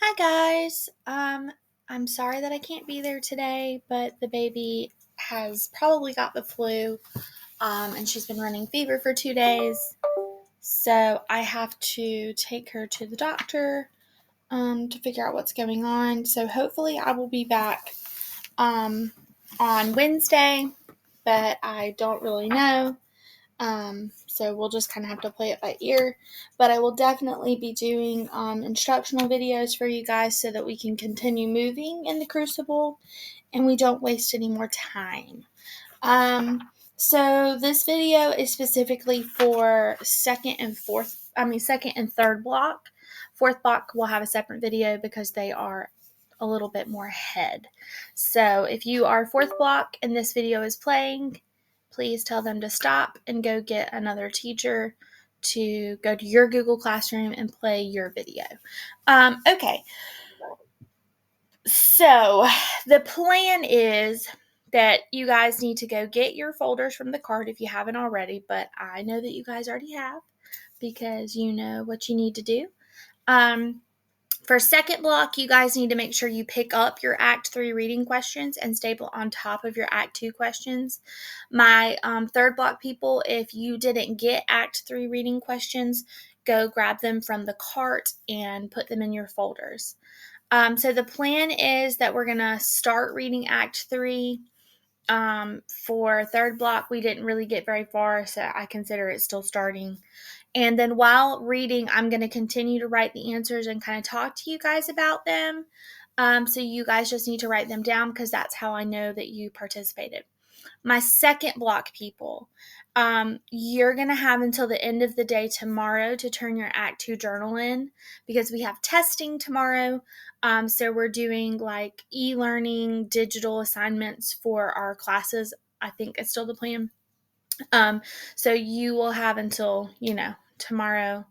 Hi guys. I'm sorry that I can't be there today, but the baby has probably got the flu. And she's been running fever for 2 days. So I have to take her to the doctor to figure out what's going on. So hopefully I will be back on Wednesday, but I don't really know. So we'll just kind of have to play it by ear. But I will definitely be doing instructional videos for you guys so that we can continue moving in the Crucible and we don't waste any more time. So this video is specifically for second and third block. Fourth block will have a separate video because they are a little bit more ahead. So if you are fourth block and this video is playing, please tell them to stop and go get another teacher to go to your Google Classroom and play your video. Okay. So the plan is that you guys need to go get your folders from the card if you haven't already, but I know that you guys already have because you know what you need to do. For second block, you guys need to make sure you pick up your Act 3 reading questions and staple on top of your Act 2 questions. My third block people, if you didn't get Act 3 reading questions, go grab them from the cart and put them in your folders. So the plan is that we're going to start reading Act 3. For third block, we didn't really get very far, so I consider it still starting. And then while reading, I'm going to continue to write the answers and kind of talk to you guys about them. So you guys just need to write them down because that's how I know that you participated. My second block people, you're going to have until the end of the day tomorrow to turn your Act 2 journal in because we have testing tomorrow. So we're doing like e-learning digital assignments for our classes. I think it's still the plan. So you will have until, tomorrow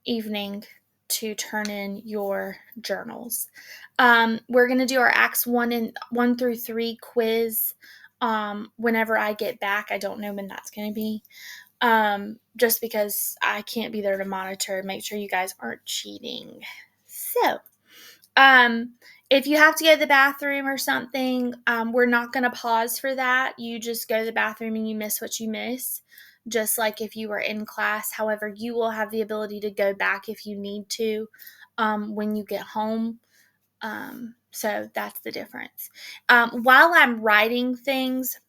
evening to turn in your journals. We're going to do our Acts 1 through 3 quiz whenever I get back. I don't know when that's going to be. Just because I can't be there to monitor and make sure you guys aren't cheating. So, if you have to go to the bathroom or something, we're not going to pause for that. You just go to the bathroom and you miss what you miss, just like if you were in class. However, you will have the ability to go back if you need to when you get home. So that's the difference. While I'm writing things,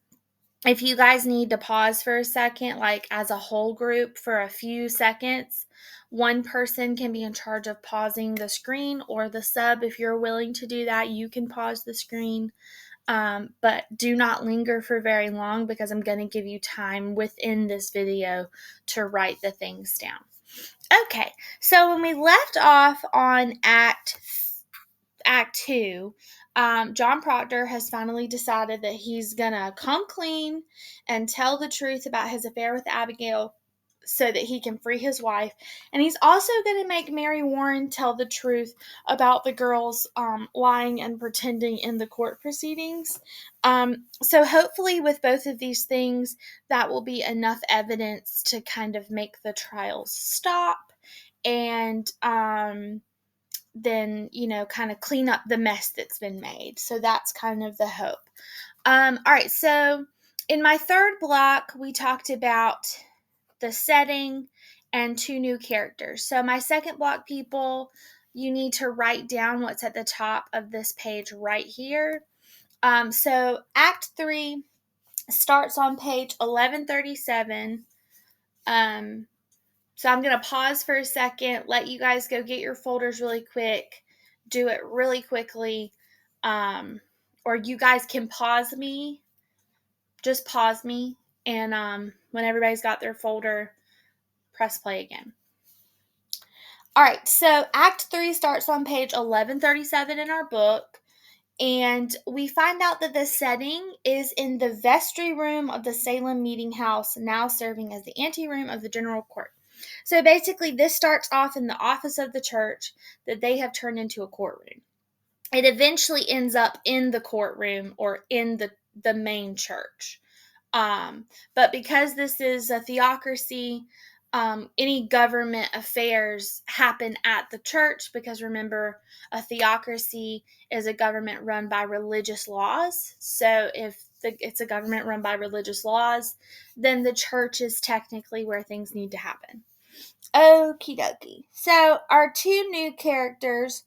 if you guys need to pause for a second, like as a whole group for a few seconds, one person can be in charge of pausing the screen, or the sub, if you're willing to do that, you can pause the screen. But do not linger for very long because I'm going to give you time within this video to write the things down. Okay, so when we left off on Act 2, John Proctor has finally decided that he's gonna come clean and tell the truth about his affair with Abigail so that he can free his wife. And he's also going to make Mary Warren tell the truth about the girls lying and pretending in the court proceedings. So hopefully with both of these things, that will be enough evidence to kind of make the trials stop and then, kind of clean up the mess that's been made. So that's kind of the hope. All right, so in my third block, we talked about the setting and 2 new characters. So my second block people, you need to write down what's at the top of this page right here. So Act 3 starts on page 1137. So I'm going to pause for a second, let you guys go get your folders really quick, do it really quickly, or you guys can pause me, just pause me, and when everybody's got their folder, press play again. All right, so Act 3 starts on page 1137 in our book, and we find out that the setting is in the vestry room of the Salem Meeting House, now serving as the anteroom of the General Court. So basically, this starts off in the office of the church that they have turned into a courtroom. It eventually ends up in the courtroom or in the main church. But because this is a theocracy, any government affairs happen at the church, because remember, a theocracy is a government run by religious laws. So if it's a government run by religious laws, then the church is technically where things need to happen. Okie dokie. So our two new characters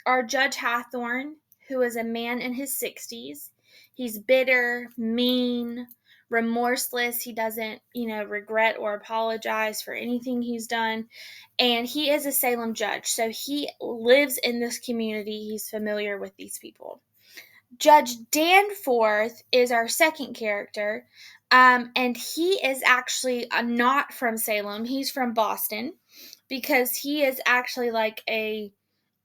are Judge Hathorne, who is a man in his 60s. He's bitter, mean, remorseless. He doesn't, regret or apologize for anything he's done. And he is a Salem judge. So he lives in this community. He's familiar with these people. Judge Danforth is our second character. And he is actually not from Salem. He's from Boston, because he is actually like a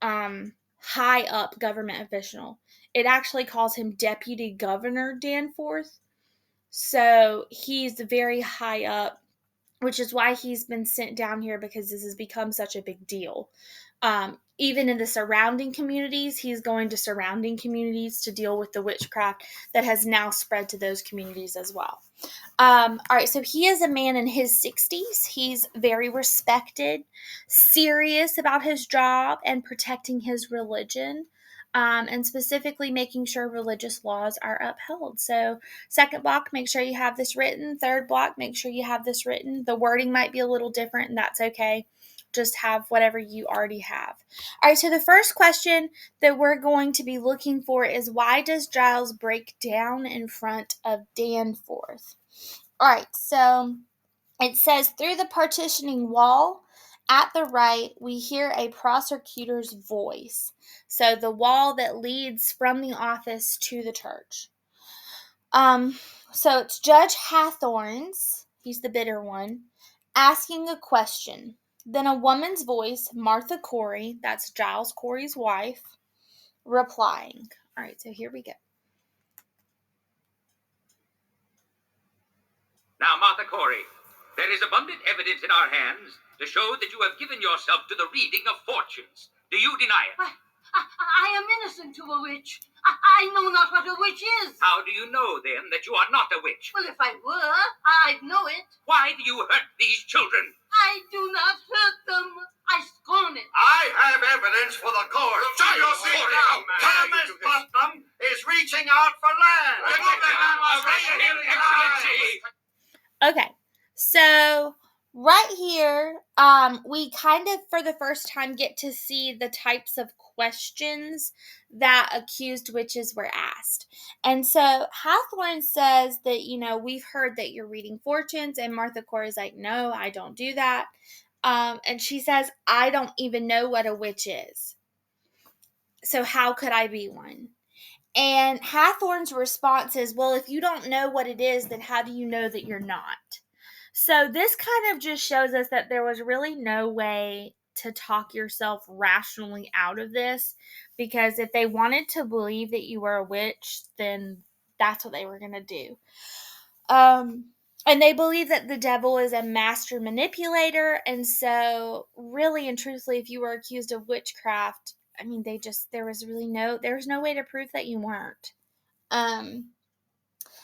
high up government official. It actually calls him Deputy Governor Danforth. So he's very high up, which is why he's been sent down here, because this has become such a big deal. Even in the surrounding communities, he's going to surrounding communities to deal with the witchcraft that has now spread to those communities as well. All right, so he is a man in his 60s. He's very respected, serious about his job and protecting his religion, and specifically making sure religious laws are upheld. So second block, make sure you have this written. Third block, make sure you have this written. The wording might be a little different, and that's okay. Just have whatever you already have. All right, so the first question that we're going to be looking for is, why does Giles break down in front of Danforth? All right, so it says, through the partitioning wall at the right, we hear a prosecutor's voice. So the wall that leads from the office to the church. So it's Judge Hathorne's, he's the bitter one, asking a question. Then a woman's voice, Martha Corey, that's Giles Corey's wife, replying. All right, so here we go. Now, Martha Corey, there is abundant evidence in our hands to show that you have given yourself to the reading of fortunes. Do you deny it? I am innocent to a witch. I know not what a witch is. How do you know, then, that you are not a witch? Well, if I were, I'd know it. Why do you hurt these children? I do not hurt them. I scorn it. I have evidence for the court. Show your seat now, man. Thomas Putnam is reaching out for land. Okay, so right here, we kind of, for the first time, get to see the types of questions that accused witches were asked. And so Hathorne says that, we've heard that you're reading fortunes, and Martha Corey's like, no, I don't do that. And she says, I don't even know what a witch is. So how could I be one? And Hathorne's response is, well, if you don't know what it is, then how do you know that you're not? So this kind of just shows us that there was really no way to talk yourself rationally out of this, because if they wanted to believe that you were a witch, then that's what they were going to do. And they believe that the devil is a master manipulator, and so really and truthfully, if you were accused of witchcraft, I mean, there was no way to prove that you weren't.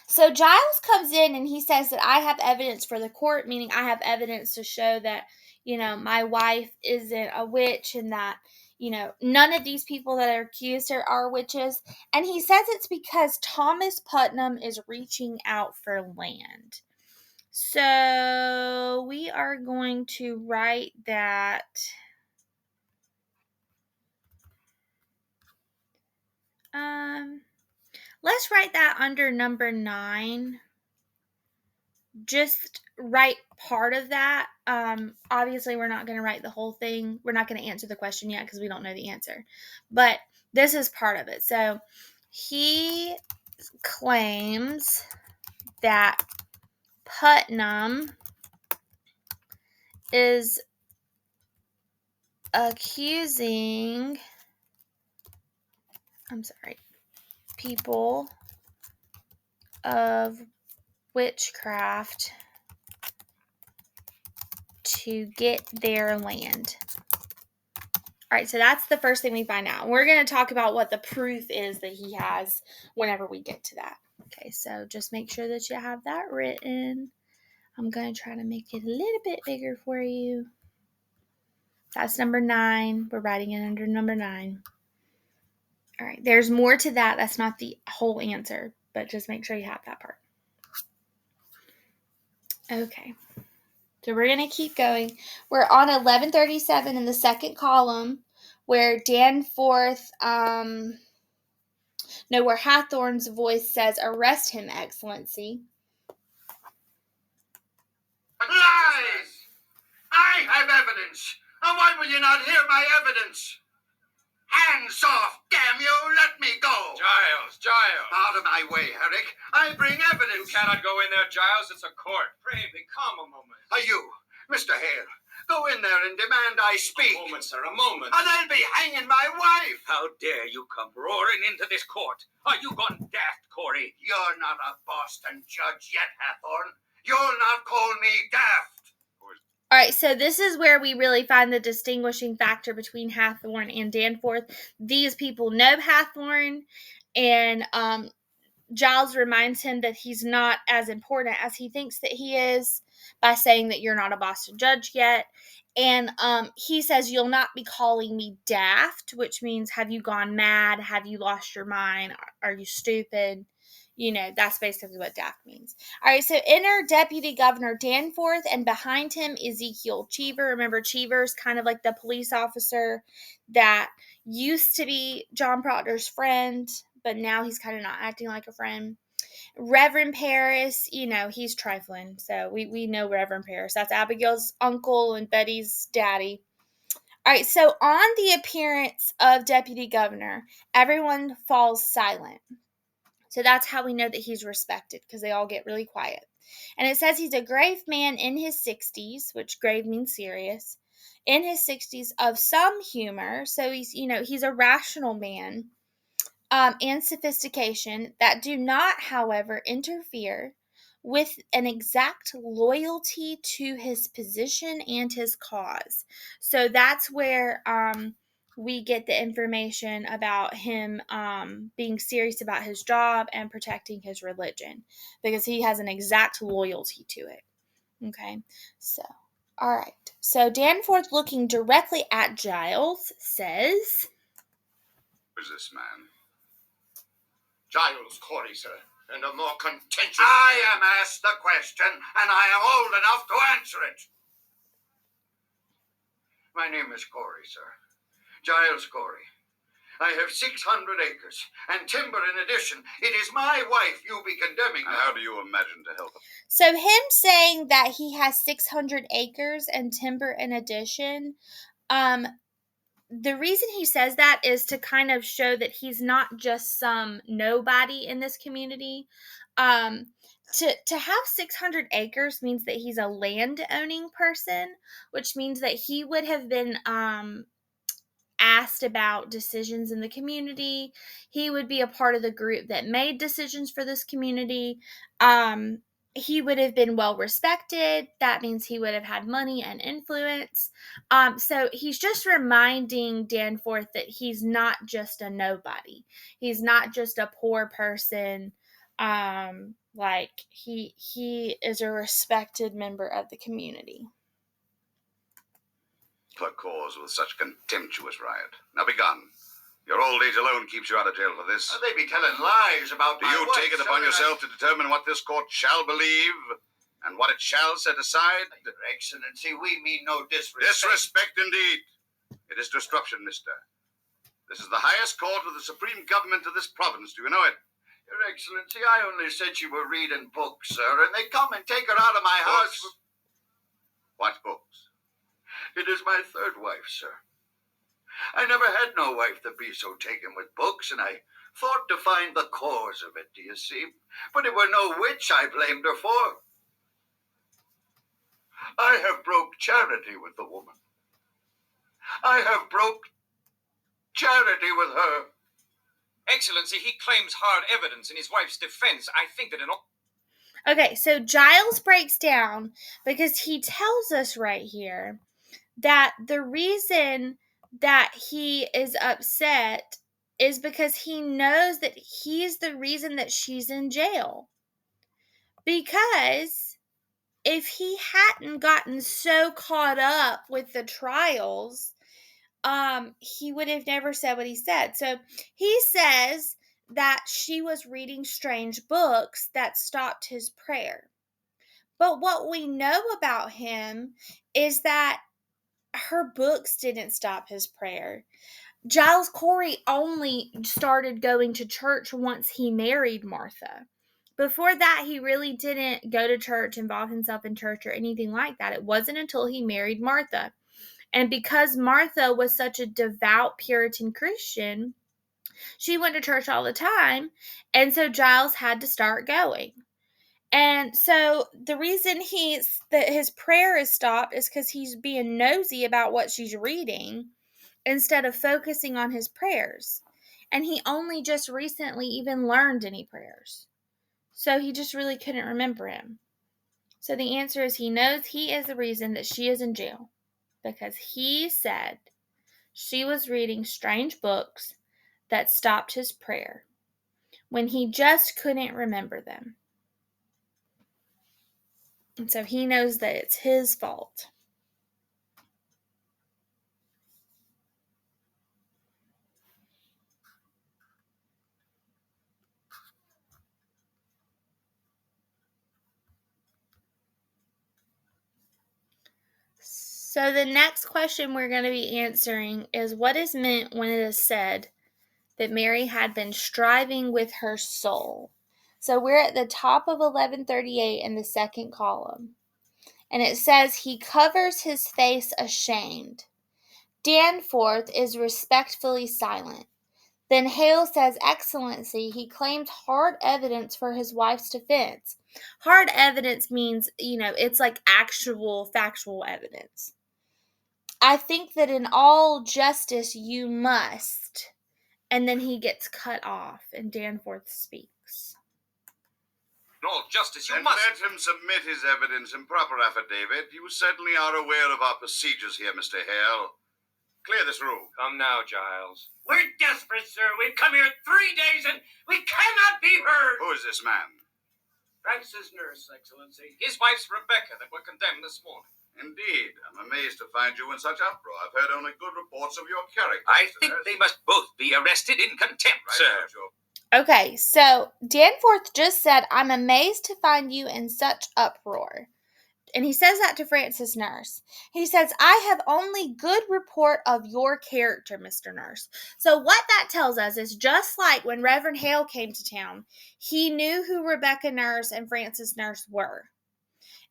So Giles comes in and he says that I have evidence for the court, meaning I have evidence to show that, my wife isn't a witch, and that, none of these people that are accused are witches. And he says it's because Thomas Putnam is reaching out for land. So we are going to write that. Let's write that under number 9. Just write part of that. Obviously, we're not going to write the whole thing. We're not going to answer the question yet because we don't know the answer. But this is part of it. So he claims that Putnam is accusing, people of witchcraft to get their land. All right, so that's the first thing we find out. We're going to talk about what the proof is that he has whenever we get to that. Okay, so just make sure that you have that written. I'm going to try to make it a little bit bigger for you. That's number 9. We're writing it under number 9. All right, there's more to that. That's not the whole answer, but just make sure you have that part. Okay, so we're going to keep going. We're on 1137 in the second column where Danforth, where Hathorne's voice says, "Arrest him, Excellency." Lies! I have evidence. And why will you not hear my evidence? Hands off, damn you! Let me go! Giles! Out of my way, Herrick. I bring You evidence. cannot go in there, Giles. It's a court. Pray be calm a moment. Are you, Mr. Hale? Go in there and demand I speak. A moment, sir, a moment. And they'll be hanging my wife. How dare you come roaring into this court? Are you gone daft, Corey? You're not a Boston judge yet, Hathorne. You'll not call me daft. All right, so this is where we really find the distinguishing factor between Hathorne and Danforth. These people know Hathorne, and Giles reminds him that he's not as important as he thinks that he is by saying that you're not a Boston judge yet. And he says, "You'll not be calling me daft," which means, have you gone mad? Have you lost your mind? Are you stupid? That's basically what daft means. All right, so enter Deputy Governor Danforth, and behind him, Ezekiel Cheever. Remember, Cheever's kind of like the police officer that used to be John Proctor's friend, but now he's kind of not acting like a friend. Reverend Paris, he's trifling. So we know Reverend Paris. That's Abigail's uncle and Betty's daddy. All right, so on the appearance of Deputy Governor, everyone falls silent. So that's how we know that he's respected, because they all get really quiet. And it says he's a grave man in his 60s, which grave means serious, in his 60s, of some humor. So he's a rational man, and sophistication that do not, however, interfere with an exact loyalty to his position and his cause. So that's where we get the information about him being serious about his job and protecting his religion, because he has an exact loyalty to it. Okay, so, all right. So Danforth, looking directly at Giles, says, Who's this man? Giles Corey, sir. And a more contentious... I am asked the question, and I am old enough to answer it. My name is Corey, sir. Giles Corey. I have 600 acres, and timber in addition. It is my wife you be condemning. How do you imagine to help him? So him saying that he has 600 acres and timber in addition, the reason he says that is to kind of show that he's not just some nobody in this community. To have 600 acres means that he's a land-owning person, which means that he would have been asked about decisions in the community. He would be a part of the group that made decisions for this community. He would have been well respected. That means he would have had money and influence. So he's just reminding Danforth that he's not just a nobody. He's not just a poor person. He is a respected member of the community. For cause with such contemptuous riot. Now be gone. Your old age alone keeps you out of jail for this. They be telling lies about Do my you wife, take it sir, upon and yourself to determine what this court shall believe and what it shall set aside? Your Excellency, we mean no disrespect. Disrespect indeed. It is disruption, mister. This is the highest court of the supreme government of this province. Do you know it? Your Excellency, I only said she were reading books, sir, and they come and take her out of my house. What books? It is my third wife, sir. I never had no wife that be so taken with books, and I thought to find the cause of it, do you see? But it were no witch I blamed her for. I have broke charity with the woman. I have broke charity with her. Excellency, he claims hard evidence in his wife's defense. I think that in all... Okay, so Giles breaks down because he tells us right here that the reason that he is upset is because he knows that he's the reason that she's in jail. Because if he hadn't gotten so caught up with the trials, he would have never said what he said. So he says that she was reading strange books that stopped his prayer. But what we know about him is that her books didn't stop his prayer. Giles Corey only started going to church once he married Martha. Before that, he really didn't go to church, involve himself in church, or anything like that. It wasn't until he married Martha. And because Martha was such a devout Puritan Christian, she went to church all the time. And so Giles had to start going. And so the reason that his prayer is stopped is because he's being nosy about what she's reading instead of focusing on his prayers. And he only just recently even learned any prayers. So he just really couldn't remember him. So the answer is he knows he is the reason that she is in jail. Because he said she was reading strange books that stopped his prayer when he just couldn't remember them. And so he knows that it's his fault. So the next question we're going to be answering is what is meant when it is said that Mary had been striving with her soul. So we're at the top of 1138 in the second column. And it says, he covers his face ashamed. Danforth is respectfully silent. Then Hale says, Excellency, he claimed hard evidence for his wife's defense. Hard evidence means, it's like actual factual evidence. I think that in all justice you must. And then he gets cut off, and Danforth speaks. In all justice, you Then must. let him submit his evidence in proper affidavit. You certainly are aware of our procedures here, Mr. Hale. Clear this room. Come now, Giles. We're desperate, sir. We've come here 3 days and we cannot be heard. Who is this man? Francis' nurse, Excellency. His wife's Rebecca that were condemned this morning. Indeed. I'm amazed to find you in such uproar. I've heard only good reports of your character. I Mr. think Nurse. they must both be arrested in contempt, Right, sir. now, Joe. Okay, so Danforth just said, I'm amazed to find you in such uproar. And he says that to Francis Nurse. He says, I have only good report of your character, Mr. Nurse. So what that tells us is just like when Reverend Hale came to town, he knew who Rebecca Nurse and Francis Nurse were.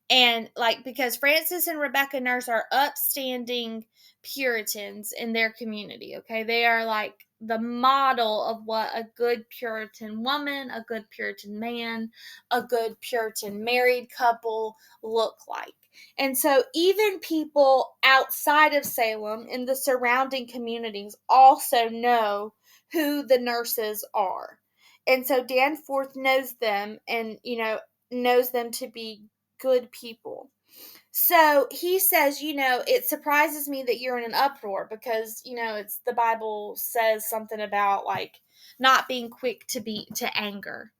And because Francis and Rebecca Nurse are upstanding Puritans in their community, okay? They are like the model of what a good Puritan woman, a good Puritan man, a good Puritan married couple look like. And so even people outside of Salem in the surrounding communities also know who the nurses are. And so Danforth knows them and, knows them to be good people. So he says, it surprises me that you're in an uproar because, it's the Bible says something about not being quick to anger.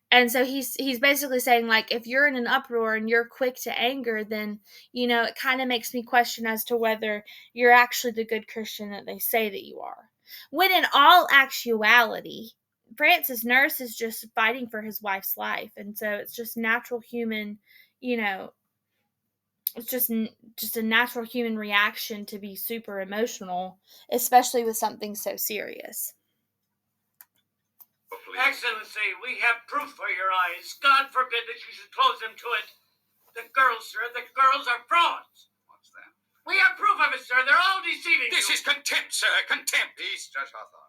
And so he's basically saying if you're in an uproar and you're quick to anger, then, it kind of makes me question as to whether you're actually the good Christian that they say that you are. When in all actuality, Francis Nurse is just fighting for his wife's life. And so it's just natural human, it's just a natural human reaction to be super emotional, especially with something so serious. Excellency, we have proof for your eyes. God forbid that you should close them to it. The girls, sir, the girls are frauds. What's that? We have proof of it, sir. They're all deceiving This you. is contempt, sir. Contempt. Peace, Judge Hawthorne.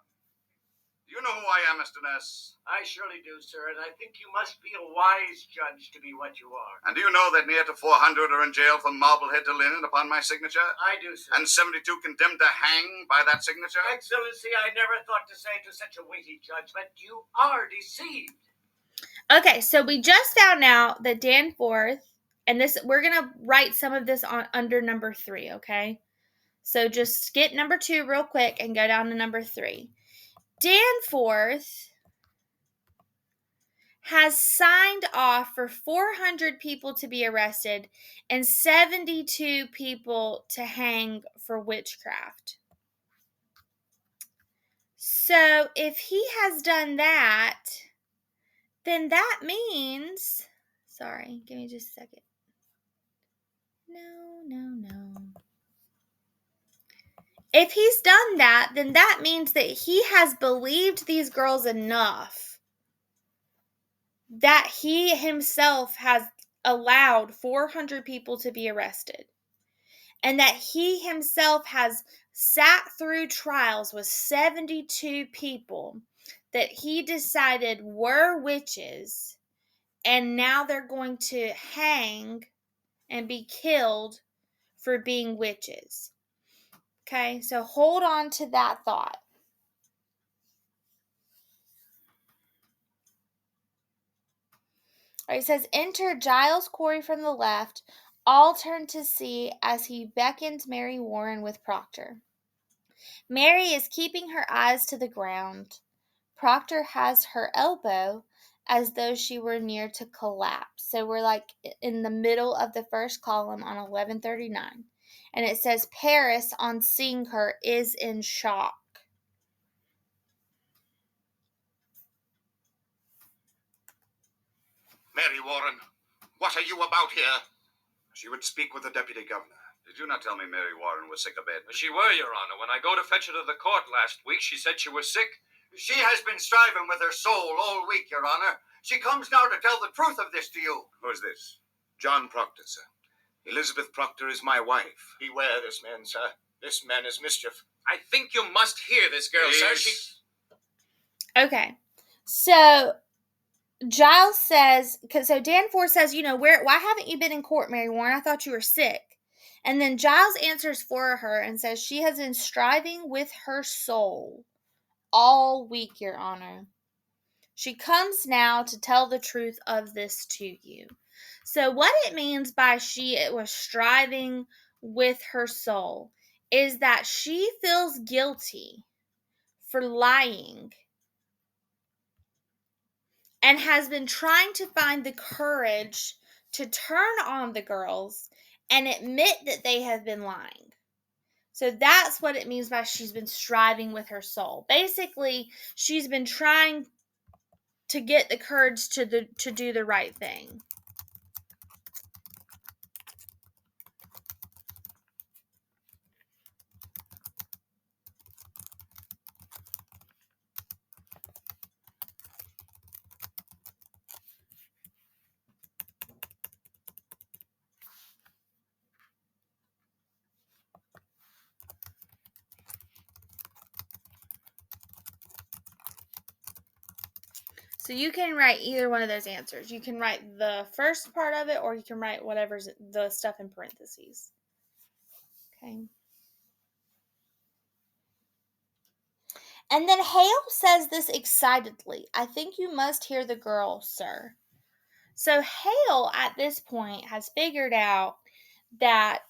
You know who I am, Mr. Nurse. I surely do, sir, and I think you must be a wise judge to be what you are. And do you know that near to 400 are in jail for Marblehead to linen upon my signature? I do, sir. And 72 condemned to hang by that signature? Excellency, I never thought to say to such a weighty judgment, you are deceived. Okay, so we just found out that Danforth, and we're going to write some of this under number 3, okay? So just skip number 2 real quick and go down to number 3. Danforth has signed off for 400 people to be arrested and 72 people to hang for witchcraft. So if he has done that, then that means, sorry, give me just a second. No. If he's done that, then that means that he has believed these girls enough that he himself has allowed 400 people to be arrested, and that he himself has sat through trials with 72 people that he decided were witches, and now they're going to hang and be killed for being witches. Okay, so hold on to that thought. All right, it says, enter Giles Corey from the left. All turn to see as he beckons Mary Warren with Proctor. Mary is keeping her eyes to the ground. Proctor has her elbow as though she were near to collapse. So we're like in the middle of the first column on 1139. And it says, Paris, on seeing her, is in shock. Mary Warren, what are you about here? She would speak with the deputy governor. Did you not tell me Mary Warren was sick of bed? She were, Your Honor. When I go to fetch her to the court last week, she said she was sick. She has been striving with her soul all week, Your Honor. She comes now to tell the truth of this to you. Who's this? John Proctor, sir. Elizabeth Proctor is my wife. Beware this man, sir. This man is mischief. I think you must hear this girl, sir. Okay, so Giles says, so Danforth says, why haven't you been in court, Mary Warren? I thought you were sick. And then Giles answers for her and says she has been striving with her soul all week, Your Honor. She comes now to tell the truth of this to you. So what it means by she was striving with her soul is that she feels guilty for lying and has been trying to find the courage to turn on the girls and admit that they have been lying. So that's what it means by she's been striving with her soul. Basically, she's been trying to get the courage to do the right thing. So you can write either one of those answers. You can write the first part of it, or you can write whatever's the stuff in parentheses. Okay. And then Hale says this excitedly. I think you must hear the girl, sir. So Hale at this point has figured out that,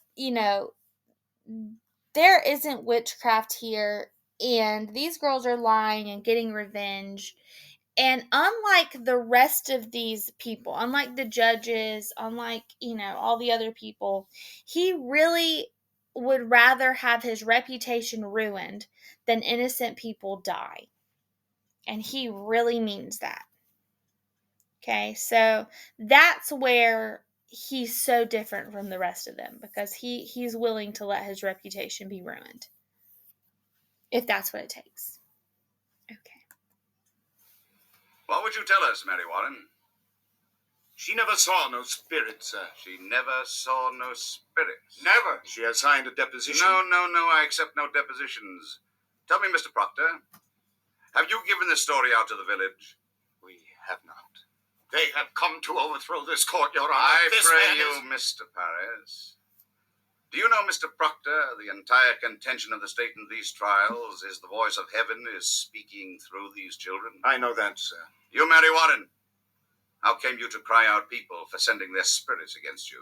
there isn't witchcraft here, and these girls are lying and getting revenge. And unlike the rest of these people, unlike the judges, unlike, all the other people, he really would rather have his reputation ruined than innocent people die. And he really means that. Okay, so that's where he's so different from the rest of them, because he's willing to let his reputation be ruined, if that's what it takes. Okay. What would you tell us, Mary Warren? She never saw no spirits, sir. She never saw no spirits. Never. She has signed a deposition. No, I accept no depositions. Tell me, Mr. Proctor, have you given this story out to the village? We have not. They have come to overthrow this court, Your Honor. I pray you, Mr. Paris. Do you know, Mr. Proctor, the entire contention of the state in these trials is the voice of heaven is speaking through these children? I know that, sir. You, Mary Warren, how came you to cry out people for sending their spirits against you?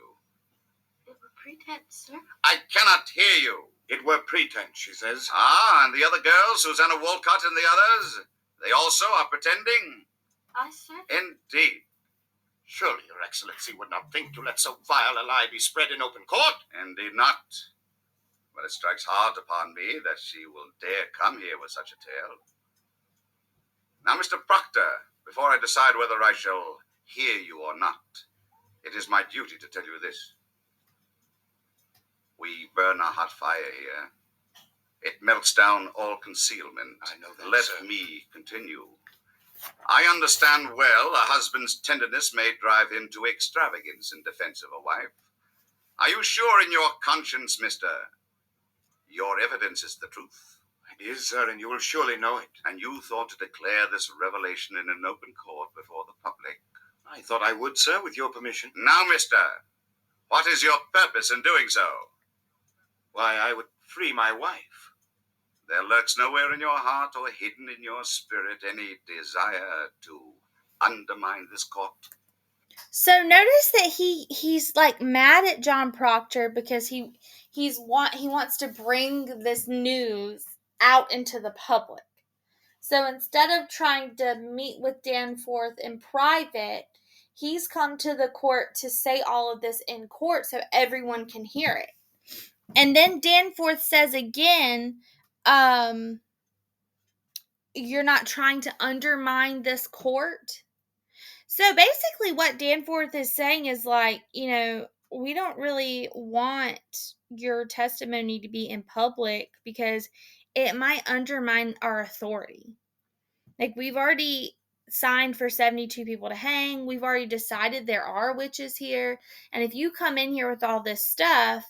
They were pretense, sir. I cannot hear you. It were pretense, she says. Ah, and the other girls, Susanna Walcott and the others, they also are pretending? I said. Indeed. Surely, Your Excellency would not think to let so vile a lie be spread in open court. Indeed not. But it strikes hard upon me that she will dare come here with such a tale. Now, Mr. Proctor, before I decide whether I shall hear you or not, it is my duty to tell you this. We burn a hot fire here. It melts down all concealment. I know that, Let sir. me continue. I understand well a husband's tenderness may drive him to extravagance in defense of a wife. Are you sure in your conscience, mister, your evidence is the truth? It is, sir, and you will surely know it. And you thought to declare this revelation in an open court before the public? I thought I would, sir, with your permission. Now, mister, what is your purpose in doing so? Why, I would free my wife. There lurks nowhere in your heart or hidden in your spirit any desire to undermine this court? So notice that he's like mad at John Proctor because he wants to bring this news out into the public. So instead of trying to meet with Danforth in private, he's come to the court to say all of this in court so everyone can hear it. And then Danforth says again, you're not trying to undermine this court. So basically what Danforth is saying is like, we don't really want your testimony to be in public because it might undermine our authority. Like, we've already signed for 72 people to hang. We've already decided there are witches here. And if you come in here with all this stuff,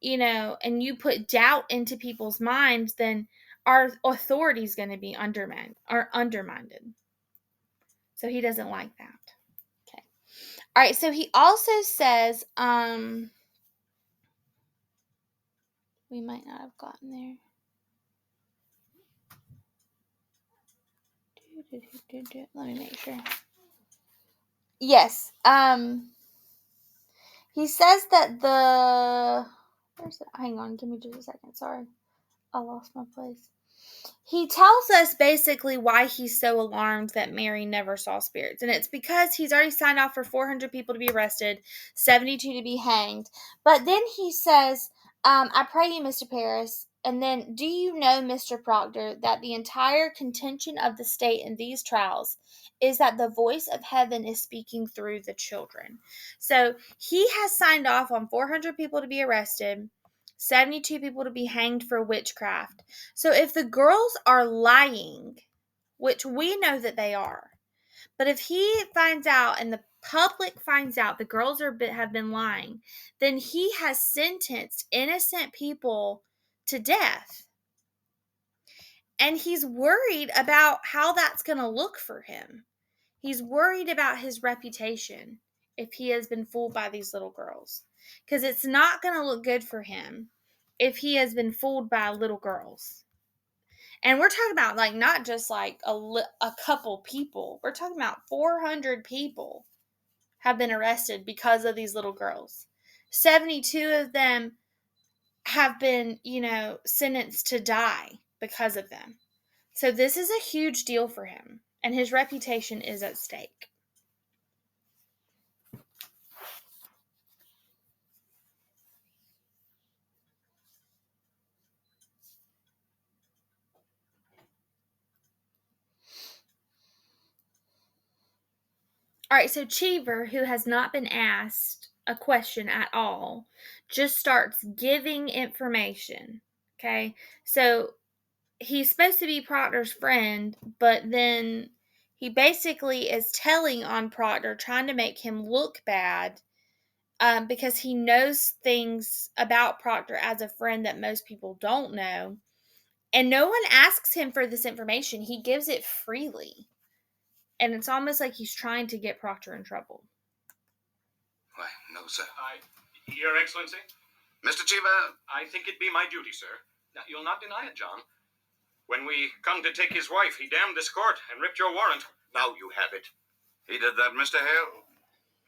and you put doubt into people's minds, then our authority is going to be undermined. So he doesn't like that. Okay. All right. So he also says, we might not have gotten there. Let me make sure. Yes. He says that where's it? Hang on. Give me just a second. Sorry. I lost my place. He tells us basically why he's so alarmed that Mary never saw spirits. And it's because he's already signed off for 400 people to be arrested, 72 to be hanged. But then he says, I pray you, Mr. Parris, and then, do you know, Mr. Proctor, that the entire contention of the state in these trials is that the voice of heaven is speaking through the children. So he has signed off on 400 people to be arrested, 72 people to be hanged for witchcraft. So if the girls are lying, which we know that they are, but if he finds out and the public finds out the girls have been lying, then he has sentenced innocent people to death. And he's worried about how that's going to look for him. He's worried about his reputation if he has been fooled by these little girls. Because it's not going to look good for him if he has been fooled by little girls. And we're talking about like not just like a couple people. We're talking about 400 people have been arrested because of these little girls. 72 of them have been, sentenced to die because of them. So this is a huge deal for him, and his reputation is at stake. All right, so Cheever, who has not been asked a question at all, just starts giving information, okay? So he's supposed to be Proctor's friend, but then he basically is telling on Proctor, trying to make him look bad, because he knows things about Proctor as a friend that most people don't know. And no one asks him for this information. He gives it freely. And it's almost like he's trying to get Proctor in trouble. Why, no, sir. Your Excellency? Mr. Cheever? I think it be my duty, sir. Now, you'll not deny it, John. When we come to take his wife, he damned this court and ripped your warrant. Now you have it. He did that, Mr. Hale?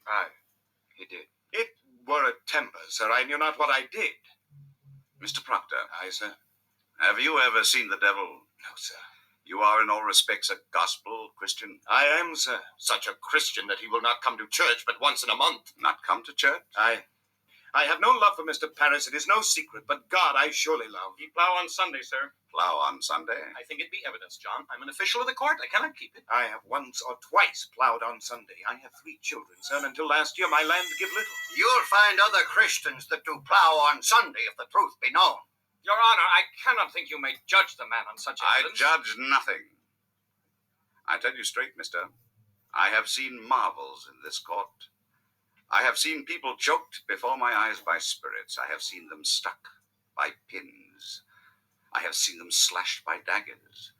Aye, he did. It were a temper, sir. I knew not what I did. Mr. Proctor? Aye, sir. Have you ever seen the devil? No, sir. You are in all respects a gospel Christian? I am, sir. Such a Christian that he will not come to church but once in a month. Not come to church? I have no love for Mr. Paris. It is no secret, but God I surely love. You plow on Sunday, sir. Plow on Sunday? I think it be evidence, John. I'm an official of the court. I cannot keep it. I have once or twice plowed on Sunday. I have 3 children, sir, and until last year my land give little. You'll find other Christians that do plow on Sunday, if the truth be known. Your Honor, I cannot think you may judge the man on such evidence. I judge nothing. I tell you straight, mister, I have seen marvels in this court. I have seen people choked before my eyes by spirits. I have seen them stuck by pins. I have seen them slashed by daggers.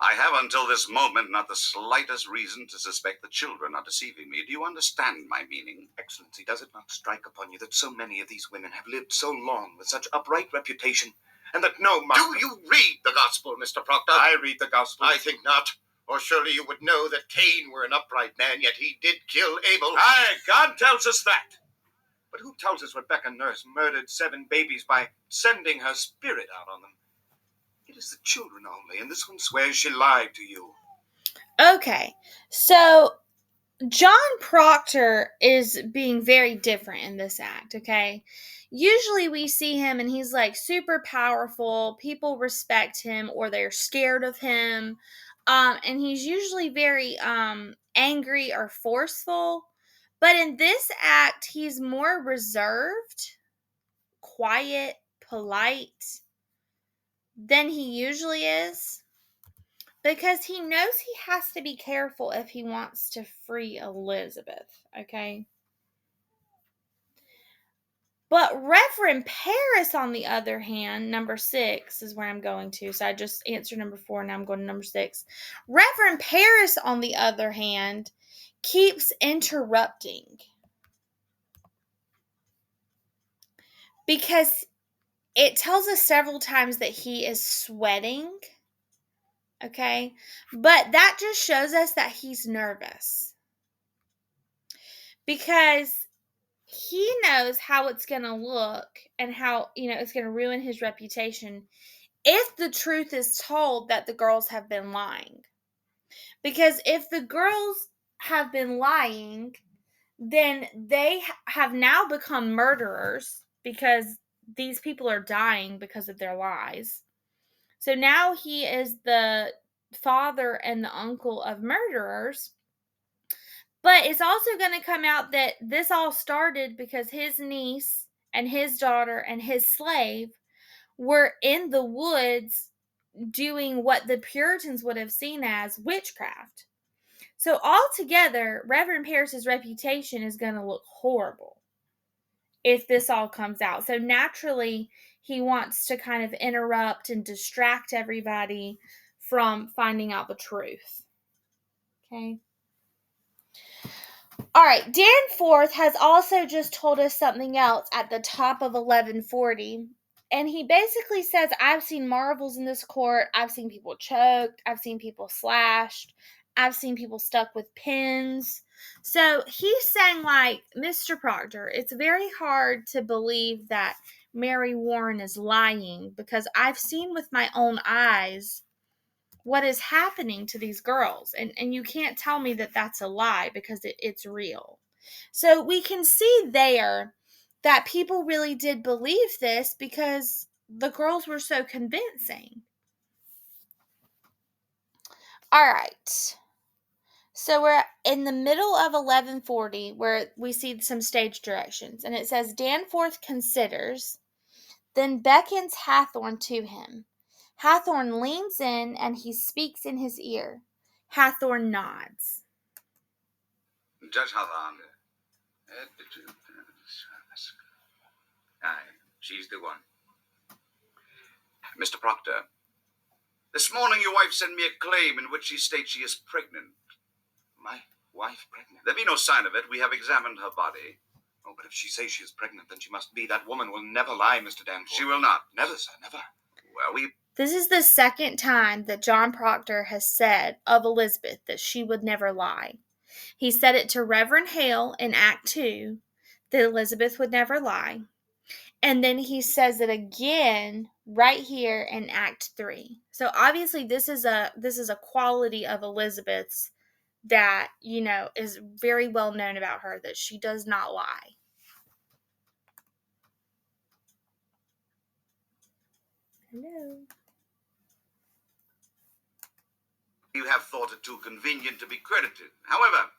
I have until this moment not the slightest reason to suspect the children are deceiving me. Do you understand my meaning? Excellency, does it not strike upon you that so many of these women have lived so long with such upright reputation, and that no mark... Do you read the gospel, Mr. Proctor? I read the gospel. I think not. Or surely you would know that Cain were an upright man, yet he did kill Abel. Aye, God tells us that. But who tells us Rebecca Nurse murdered 7 babies by sending her spirit out on them? It is the children only, and this one swears she lied to you. Okay, so John Proctor is being very different in this act, okay? Usually we see him and he's like super powerful, people respect him or they're scared of him, and he's usually very angry or forceful. But in this act, he's more reserved, quiet, polite than he usually is, because he knows he has to be careful if he wants to free Elizabeth, okay? But Reverend Paris, on the other hand, number 6 is where I'm going to. So I just answered number 4, now I'm going to number 6. Reverend Paris, on the other hand, keeps interrupting, because it tells us several times that he is sweating, okay? But that just shows us that he's nervous, because he knows how it's going to look and how, it's going to ruin his reputation if the truth is told that the girls have been lying. Because if the girls have been lying, then they have now become murderers, because these people are dying because of their lies. So now he is the father and the uncle of murderers. But it's also going to come out that this all started because his niece and his daughter and his slave were in the woods doing what the Puritans would have seen as witchcraft. So altogether, Reverend Paris's reputation is going to look horrible if this all comes out. So naturally, he wants to kind of interrupt and distract everybody from finding out the truth. Okay. All right, Danforth has also just told us something else at the top of 1140. And he basically says, I've seen marvels in this court. I've seen people choked. I've seen people slashed. I've seen people stuck with pins. So he's saying, like, Mr. Proctor, it's very hard to believe that Mary Warren is lying, because I've seen with my own eyes what is happening to these girls. And you can't tell me that that's a lie, because it's real. So we can see there that people really did believe this because the girls were so convincing. All right. So we're in the middle of 1140 where we see some stage directions. And it says, Danforth considers, then beckons Hathorne to him. Hathorne leans in and he speaks in his ear. Hathorne nods. Judge Hathorne. Aye, she's the one. Mr. Proctor, this morning your wife sent me a claim in which she states she is pregnant. My wife pregnant? There be no sign of it. We have examined her body. Oh, but if she says she is pregnant, then she must be. That woman will never lie, Mr. Danforth. She will not. Never, sir, never. Well, This is the second time that John Proctor has said of Elizabeth that she would never lie. He said it to Reverend Hale in Act 2, that Elizabeth would never lie. And then he says it again right here in Act 3. So obviously this is a quality of Elizabeth's that, is very well known about her, that she does not lie. Hello. You have thought it too convenient to be credited. However,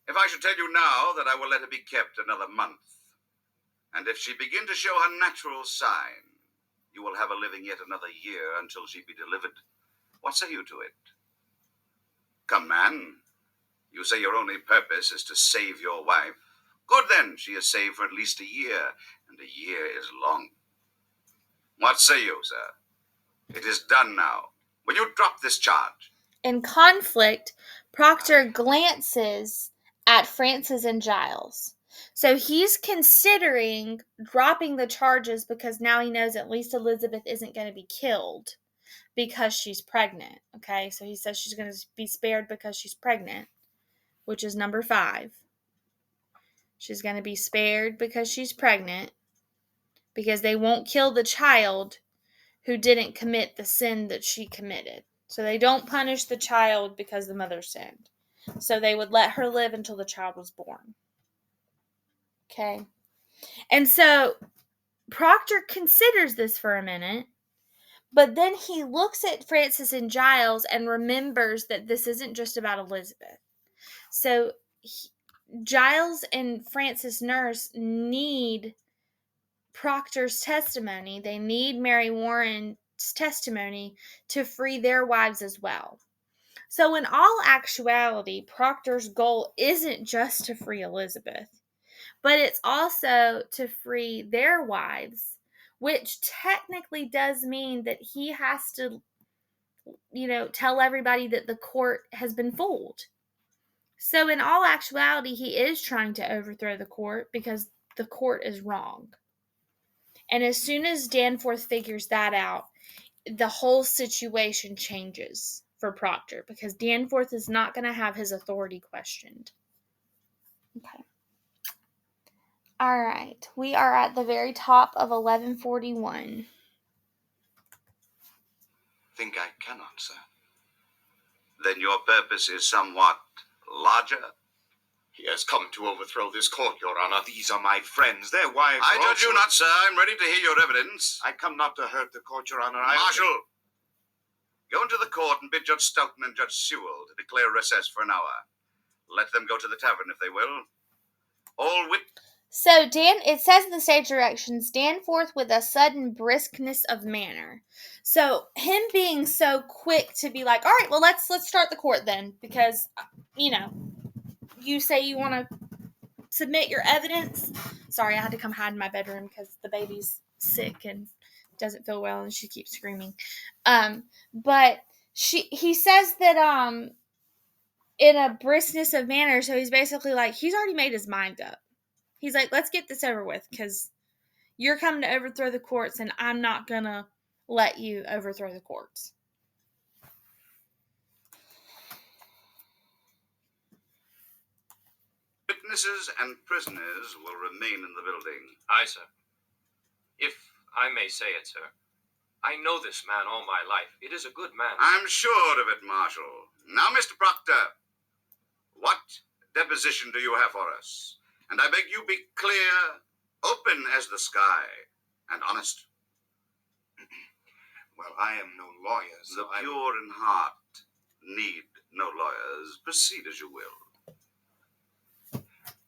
if I should tell you now that I will let her be kept another month, and if she begin to show her natural sign, you will have her living yet another year until she be delivered. What say you to it? Come, man. You say your only purpose is to save your wife. Good then, she is saved for at least a year, and a year is long. What say you, sir? It is done now. Will you drop this charge? In conflict, Proctor glances at Francis and Giles. So he's considering dropping the charges because now he knows at least Elizabeth isn't going to be killed because she's pregnant. Okay, so he says she's going to be spared because she's pregnant, which is number 5. She's going to be spared because she's pregnant, because they won't kill the child who didn't commit the sin that she committed. So they don't punish the child because the mother sinned. So they would let her live until the child was born. Okay. And so Proctor considers this for a minute, but then he looks at Francis and Giles and remembers that this isn't just about Elizabeth. So Giles and Francis Nurse need Proctor's testimony. They need Mary Warren's testimony to free their wives as well. So in all actuality, Proctor's goal isn't just to free Elizabeth, but it's also to free their wives, which technically does mean that he has to, tell everybody that the court has been fooled. So in all actuality, he is trying to overthrow the court because the court is wrong. And as soon as Danforth figures that out, the whole situation changes for Proctor because Danforth is not going to have his authority questioned. Okay. All right. We are at the very top of 1141. Think I cannot, sir. Then your purpose is somewhat larger? He has come to overthrow this court, Your Honor. These are my friends. Their wives I are judge you also- not, sir. I'm ready to hear your evidence. I come not to hurt the court, Your Honor. Marshal, go into the court and bid Judge Stoughton and Judge Sewell to declare recess for an hour. Let them go to the tavern if they will. All So it says in the stage directions, Danforth with a sudden briskness of manner. So him being so quick to be like, all right, well, let's start the court then, because, you say you want to submit your evidence. Sorry, I had to come hide in my bedroom because the baby's sick and doesn't feel well and she keeps screaming. But he says that in a briskness of manner, so he's basically like, he's already made his mind up. He's like, let's get this over with because you're coming to overthrow the courts and I'm not going to let you overthrow the courts. witnesses and prisoners will remain in the building. Aye, sir. If I may say it, sir, I know this man all my life. It is a good man. I'm sure of it, Marshal. Now, Mr. Proctor, what deposition do you have for us? And I beg you be clear, open as the sky, and honest. Well, I am no lawyer, so The pure in heart need no lawyers. Proceed as you will.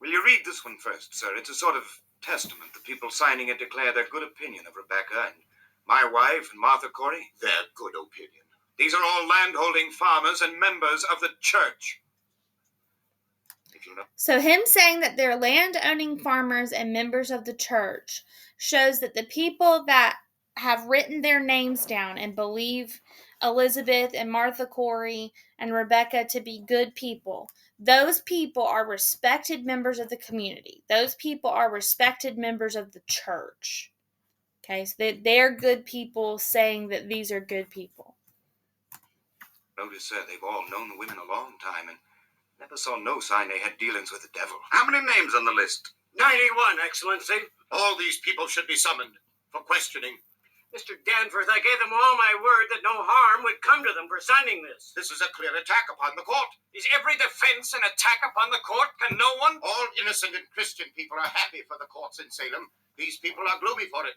Will you read this one first, sir? It's a sort of testament. The people signing it declare their good opinion of Rebecca and my wife and Martha Corey. Their good opinion. These are all landholding farmers and members of the church. So him saying that they're land-owning farmers and members of the church shows that the people that have written their names down and believe Elizabeth and Martha Corey and Rebecca to be good people, those people are respected members of the community. Those people are respected members of the church. Okay, so they're good people saying that these are good people. Notice, sir, they've all known the women a long time and never saw no sign they had dealings with the devil. How many names on the list? 91, Excellency. All these people should be summoned for questioning. Mr. Danforth, I gave them all my word that no harm would come to them for signing this. This is a clear attack upon the court. Is every defense an attack upon the court? Can no one? All innocent and Christian people are happy for the courts in Salem. These people are gloomy for it.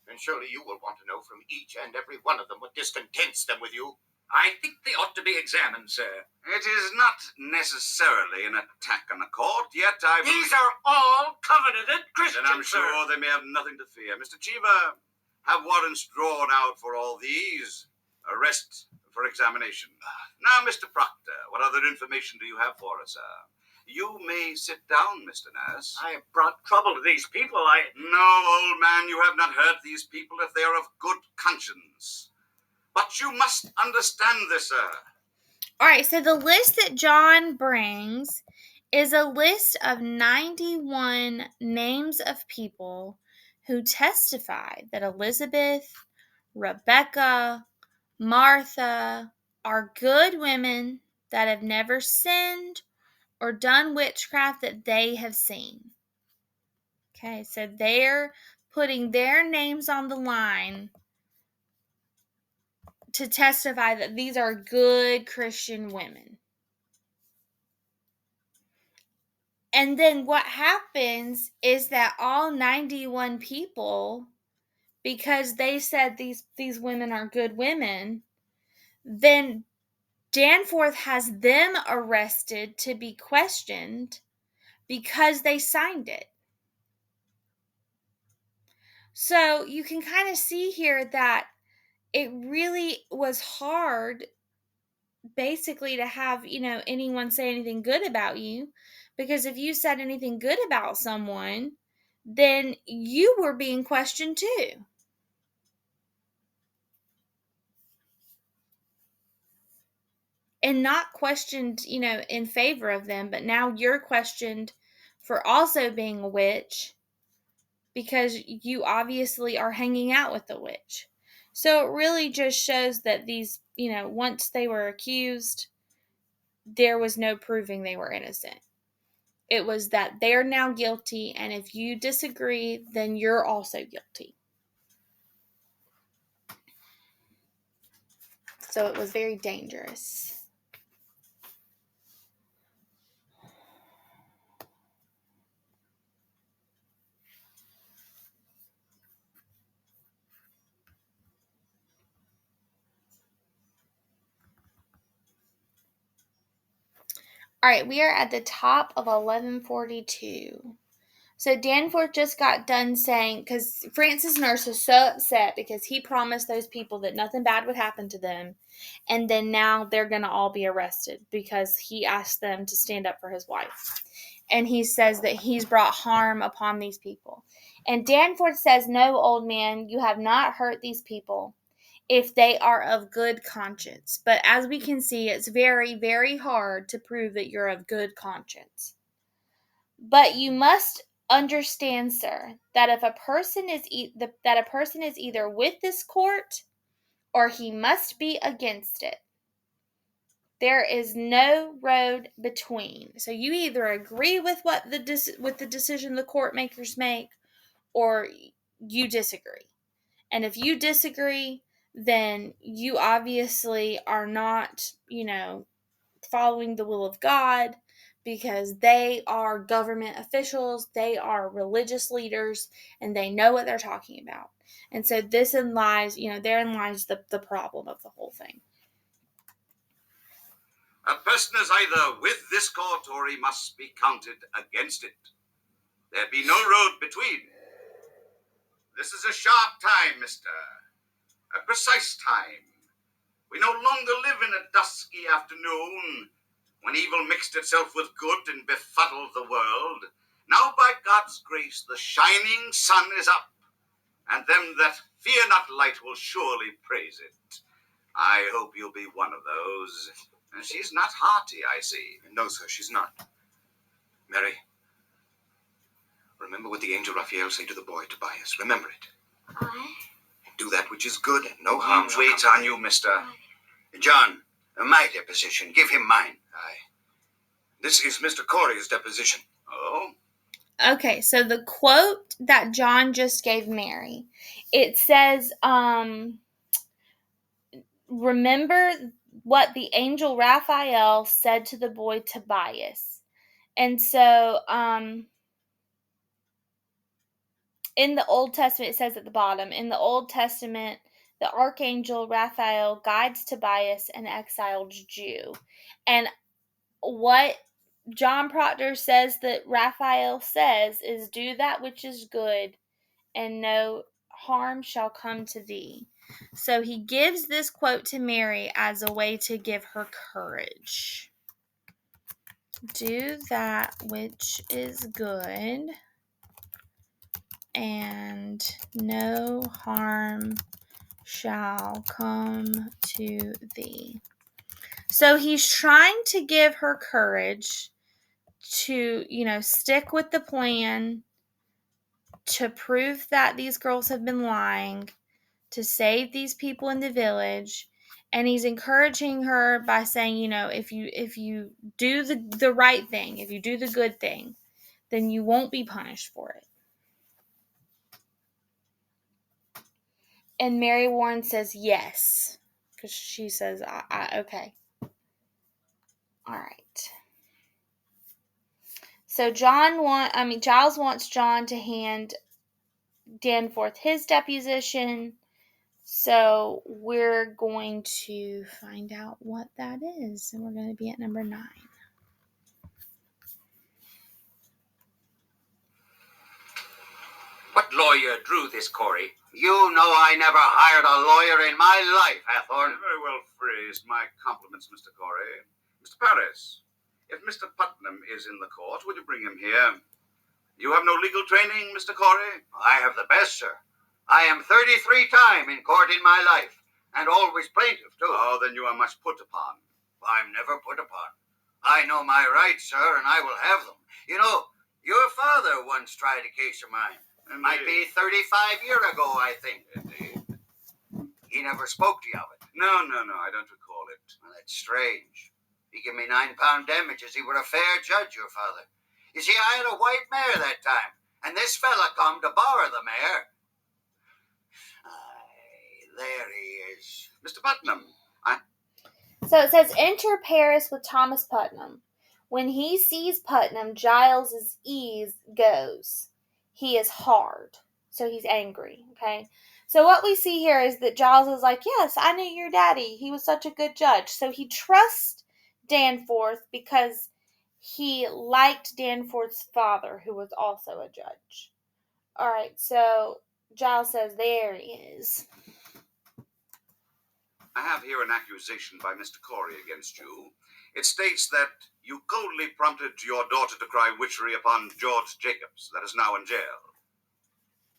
And surely you will want to know from each and every one of them what discontents them with you. I think they ought to be examined, sir. It is not necessarily an attack on the court, yet I believe... These are all covenanted Christians, Then I'm sure sir. they may have nothing to fear. Mr. Cheever, have warrants drawn out for all these. Arrest for examination. Now, Mr. Proctor, what other information do you have for us, sir? You may sit down, Mr. Nurse. I have brought trouble to these people. No, old man, you have not hurt these people if they are of good conscience. But you must understand this, sir. All right, so the list that John brings is a list of 91 names of people who testified that Elizabeth, Rebecca, Martha are good women that have never sinned or done witchcraft that they have seen. Okay, so they're putting their names on the line to testify that these are good Christian women. And then what happens is that all 91 people, because they said these women are good women, then Danforth has them arrested to be questioned because they signed it. So you can kind of see here that it really was hard basically to have, anyone say anything good about you, because if you said anything good about someone, then you were being questioned too. And not questioned, in favor of them, but now you're questioned for also being a witch because you obviously are hanging out with the witch. So it really just shows that these, once they were accused, there was no proving they were innocent. It was that they're now guilty, and if you disagree, then you're also guilty. So it was very dangerous. All right, we are at the top of 1142. So Danforth just got done saying, because Francis Nurse is so upset because he promised those people that nothing bad would happen to them, and then now they're going to all be arrested because he asked them to stand up for his wife. And he says that he's brought harm upon these people. And Danforth says, "No, old man, you have not hurt these people if they are of good conscience." But as we can see, it's very, very hard to prove that you're of good conscience. But you must understand, sir, that if a person is either with this court or he must be against it. There is no road between. So you either agree with the decision the court makers make, or you disagree. And if you disagree, then you obviously are not, following the will of God, because they are government officials, they are religious leaders, and they know what they're talking about. And so therein lies the problem of the whole thing. A person is either with this court or he must be counted against it. There be no road between. This is a sharp time, mister. A precise time. We no longer live in a dusky afternoon when evil mixed itself with good and befuddled the world. Now, by God's grace, the shining sun is up, and them that fear not light will surely praise it. I hope you'll be one of those. She's not hearty, I see. No, sir, she's not. Mary, remember what the angel Raphael said to the boy Tobias. Remember it. Aye. Do that which is good, and no harm shall Wait come. on you, mister. John, my deposition. Give him mine. Aye. This is Mr. Corey's deposition. Oh? Okay, so the quote that John just gave Mary, it says, remember what the angel Raphael said to the boy Tobias. And so, in the Old Testament, it says at the bottom, in the Old Testament, the archangel Raphael guides Tobias, an exiled Jew. And what John Proctor says that Raphael says is, do that which is good, and no harm shall come to thee. So he gives this quote to Mary as a way to give her courage. Do that which is good, and no harm shall come to thee. So he's trying to give her courage to, stick with the plan, to prove that these girls have been lying, to save these people in the village. And he's encouraging her by saying, if you do the right thing, if you do the good thing, then you won't be punished for it. And Mary Warren says yes, because she says, okay. All right. So Giles wants John to hand Danforth his deposition. So we're going to find out what that is. And we're going to be at number 9. What lawyer drew this, Corey? You know I never hired a lawyer in my life, Hathorne. Very well phrased. My compliments, Mr. Corey. Mr. Paris, if Mr. Putnam is in the court, would you bring him here? You have no legal training, Mr. Corey? I have the best, sir. I am 33 times in court in my life, and always plaintiff, too. Oh, then you are much put upon. I'm never put upon. I know my rights, sir, and I will have them. You know, your father once tried a case of mine. It might be 35 years ago, I think. Indeed. He never spoke to you of it. No, I don't recall it. Well, that's strange. He gave me £9 damages. He were a fair judge, your father. You see, I had a white mare that time, and this fella come to borrow the mare. There he is. Mr. Putnam, So it says, enter Paris with Thomas Putnam. When he sees Putnam, Giles's ease goes. He is hard. So he's angry, okay? So what we see here is that Giles is like, yes, I knew your daddy. He was such a good judge. So he trusts Danforth because he liked Danforth's father, who was also a judge. All right, so Giles says, there he is. I have here an accusation by Mr. Corey against you. It states that you coldly prompted your daughter to cry witchery upon George Jacobs, that is now in jail.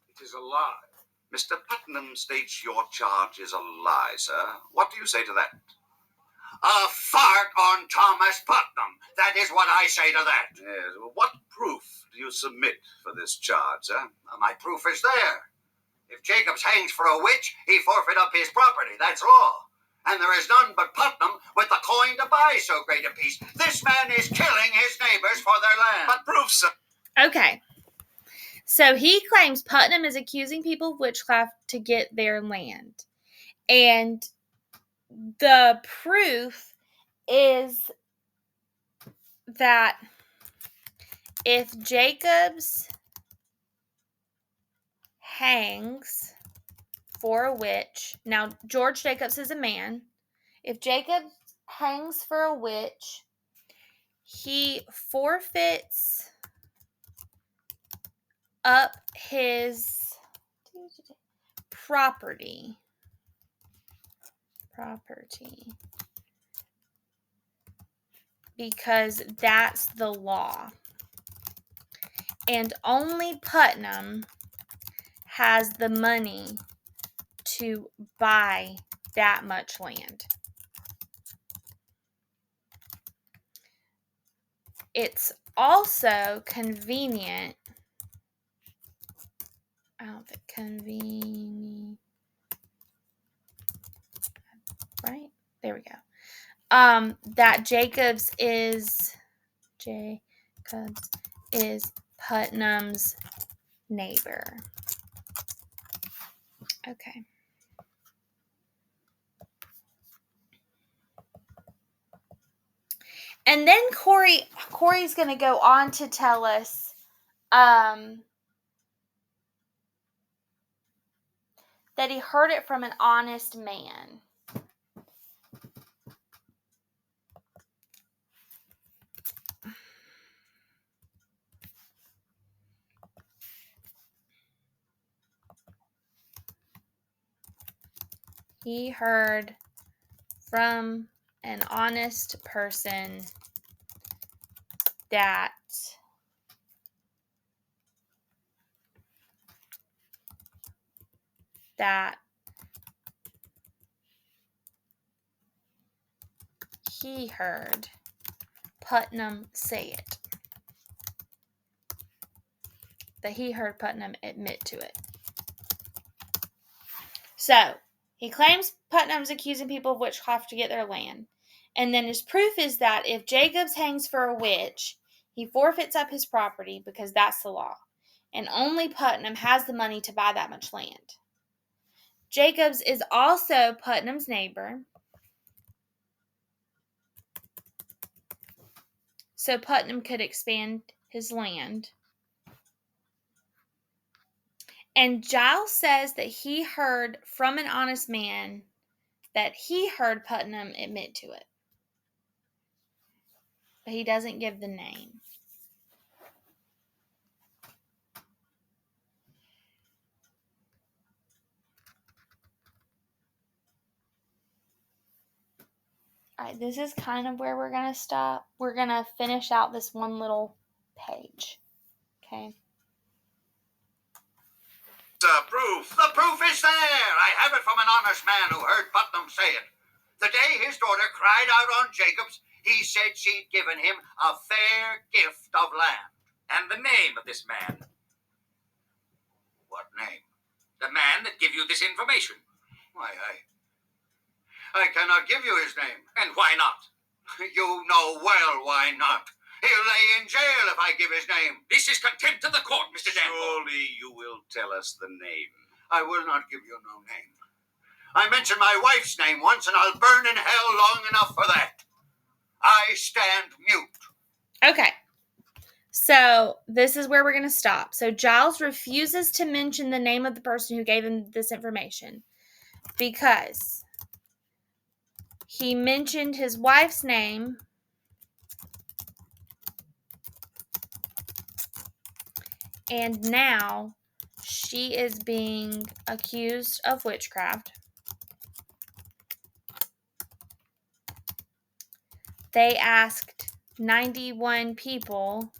It is a lie. Mr. Putnam states your charge is a lie, sir. What do you say to that? A fart on Thomas Putnam. That is what I say to that. Yes. Well, what proof do you submit for this charge, sir? My proof is there. If Jacobs hangs for a witch, he forfeit up his property. That's law. And there is none but Putnam with the coin to buy so great a piece. This man is killing his neighbors for their land. What proof, sir? Okay. So he claims Putnam is accusing people of witchcraft to get their land. And the proof is that if Jacobs hangs for a witch, now George Jacobs is a man. If Jacobs hangs for a witch, he forfeits up his property. Because that's the law. And only Putnam has the money to buy that much land. It's also convenient. I don't think convenient. Right? There we go. That Jacobs is Putnam's neighbor. Okay. And then Corey's going to go on to tell us that he heard it from an honest man. He heard from an honest person that he heard Putnam say it. That he heard Putnam admit to it. So, he claims Putnam's accusing people of witchcraft to get their land. And then his proof is that if Jacobs hangs for a witch, he forfeits up his property because that's the law. And only Putnam has the money to buy that much land. Jacobs is also Putnam's neighbor. So Putnam could expand his land. And Giles says that he heard from an honest man that he heard Putnam admit to it. But he doesn't give the name. Alright, this is kind of where we're going to stop. We're going to finish out this one little page. Okay? Proof. The proof is there. I have it from an honest man who heard Putnam say it. The day his daughter cried out on Jacobs, he said she'd given him a fair gift of land. And the name of this man? What name? The man that gave you this information. Why, I cannot give you his name. And why not? You know well why not. He'll lay in jail if I give his name. This is contempt of the court, Mr. Danforth. Surely you will tell us the name. I will not give you no name. I mentioned my wife's name once, and I'll burn in hell long enough for that. I stand mute. Okay. So this is where we're going to stop. So Giles refuses to mention the name of the person who gave him this information because he mentioned his wife's name and now she is being accused of witchcraft. They asked 91 people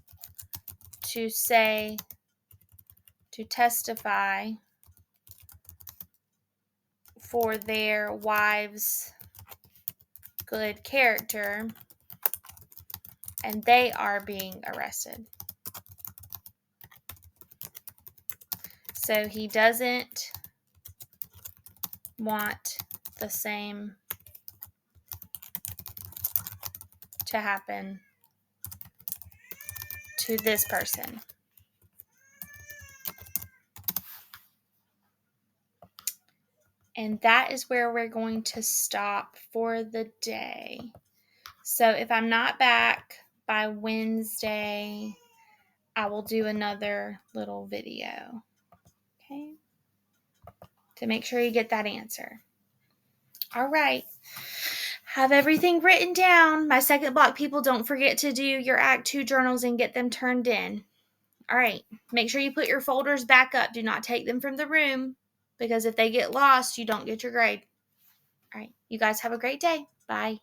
to testify for their wives' good character, and they are being arrested. So he doesn't want the same to happen to this person. And that is where we're going to stop for the day. So if I'm not back by Wednesday, I will do another little video. Okay? To make sure you get that answer. All right. Have everything written down. My second block people, don't forget to do your Act 2 journals and get them turned in. All right. Make sure you put your folders back up. Do not take them from the room because if they get lost, you don't get your grade. All right. You guys have a great day. Bye.